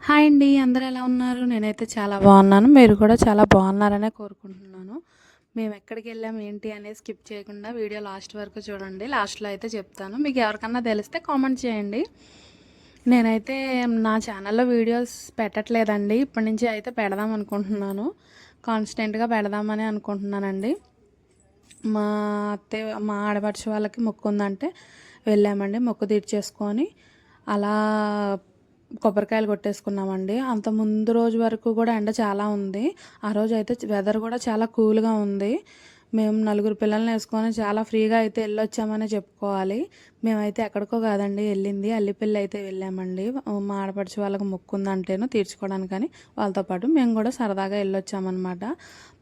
Hi అండి. అందరూ ఎలా ఉన్నారు? నేనైతే చాలా బాగున్నాను. మీరు కూడా చాలా బాగున్నారనే కోరుకుంటున్నాను. మేము ఎక్కడికెళ్ళాము ఏంటి అనేది స్కిప్ చేయకుండా వీడియో లాస్ట్ వరకు చూడండి. లాస్ట్‌లో అయితే చెప్తాను. మీకు ఎవరికన్నా తెలిస్తే కామెంట్ చేయండి. నేనైతే నా ఛానల్‌లో వీడియోస్ పెట్టట్లేదండి. ఇప్పటి నుంచి అయితే పెడదాం అనుకుంటున్నాను. కాన్స్టెంట్‌గా పెడదామని అనుకుంటున్నానండి. మా మా ఆడపడుచు వాళ్ళకి మొక్కు ఉందంటే వెళ్ళామండి. మొక్కు తీర్చేసుకొని అలా కొబ్బరికాయలు కొట్టేసుకున్నామండి. అంత ముందు రోజు వరకు కూడా ఎండ చాలా ఉంది. ఆ రోజైతే వెదర్ కూడా చాలా కూల్‌గా ఉంది. మేము నలుగురు పిల్లల్ని వేసుకొని చాలా ఫ్రీగా అయితే ఎళ్ళొచ్చామనే చెప్పుకోవాలి. మేమైతే ఎక్కడికో కాదండి ఎళ్ళింది. అల్లిపెల్లి అయితే వెళ్ళామండి. మా ఆడపడుచు వాళ్ళకి మొక్కు ఉందంటేను తీర్చుకోవడానికని వాళ్ళతో పాటు మేము కూడా సరదాగా ఎళ్ళొచ్చామనమాట.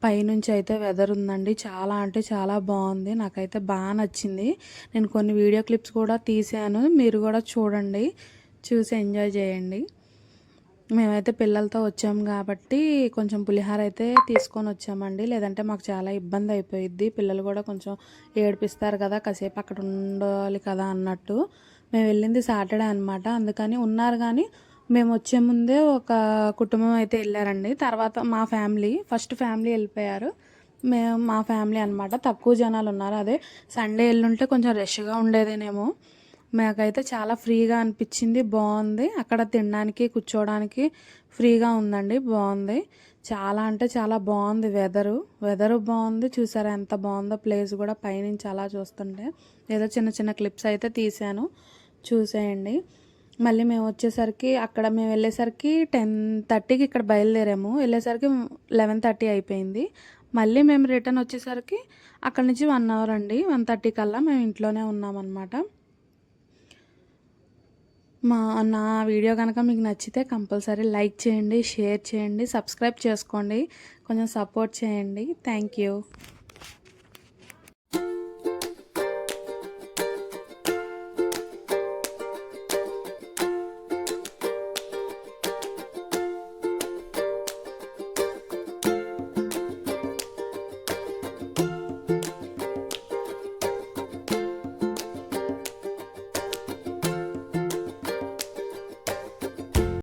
పైనుంచి అయితే వెదర్ ఉందండి. చాలా అంటే చాలా బాగుంది. నాకైతే బాగా నచ్చింది. నేను కొన్ని వీడియో క్లిప్స్ కూడా తీశాను. మీరు కూడా చూడండి. చూసి ఎంజాయ్ చేయండి. మేమైతే పిల్లలతో వచ్చాము కాబట్టి కొంచెం పులిహోర అయితే తీసుకొని వచ్చామండి. లేదంటే మాకు చాలా ఇబ్బంది అయిపోయిద్ది. పిల్లలు కూడా కొంచెం ఏడిపిస్తారు కదా, కాసేపు అక్కడ ఉండాలి కదా అన్నట్టు. మేము వెళ్ళింది సాటర్డే అనమాట. అందుకని ఉన్నారు కానీ మేము వచ్చే ముందే ఒక కుటుంబం అయితే వెళ్ళారండి. తర్వాత మా ఫ్యామిలీ ఫస్ట్ ఫ్యామిలీ వెళ్ళిపోయారు. మా ఫ్యామిలీ అనమాట. తక్కువ జనాలు ఉన్నారు. అదే సండే వెళ్ళుంటే కొంచెం రష్గా ఉండేదేనేమో. మాకైతే చాలా ఫ్రీగా అనిపించింది. బాగుంది. అక్కడ తినడానికి కూర్చోవడానికి ఫ్రీగా ఉందండి. బాగుంది. చాలా అంటే చాలా బాగుంది. వెదరు బాగుంది. చూసారా ఎంత బాగుందో ప్లేస్ కూడా పైనుంచి అలా చూస్తుంటే. ఏదో చిన్న చిన్న క్లిప్స్ అయితే తీశాను, చూసేయండి. మళ్ళీ మేము వచ్చేసరికి మేము వెళ్ళేసరికి 10:30కి ఇక్కడ బయలుదేరాము. వెళ్ళేసరికి 11:30 అయిపోయింది. మళ్ళీ మేము రిటర్న్ వచ్చేసరికి అక్కడి నుంచి 1 అవర్ అండి. 1:30 కల్లా మేము ఇంట్లోనే ఉన్నామన్నమాట. నా వీడియో కనుక మీకు నచ్చితే కంపల్సరీ లైక్ చేయండి, షేర్ చేయండి, సబ్స్క్రైబ్ చేసుకోండి. కొంచెం సపోర్ట్ చేయండి. Thank you.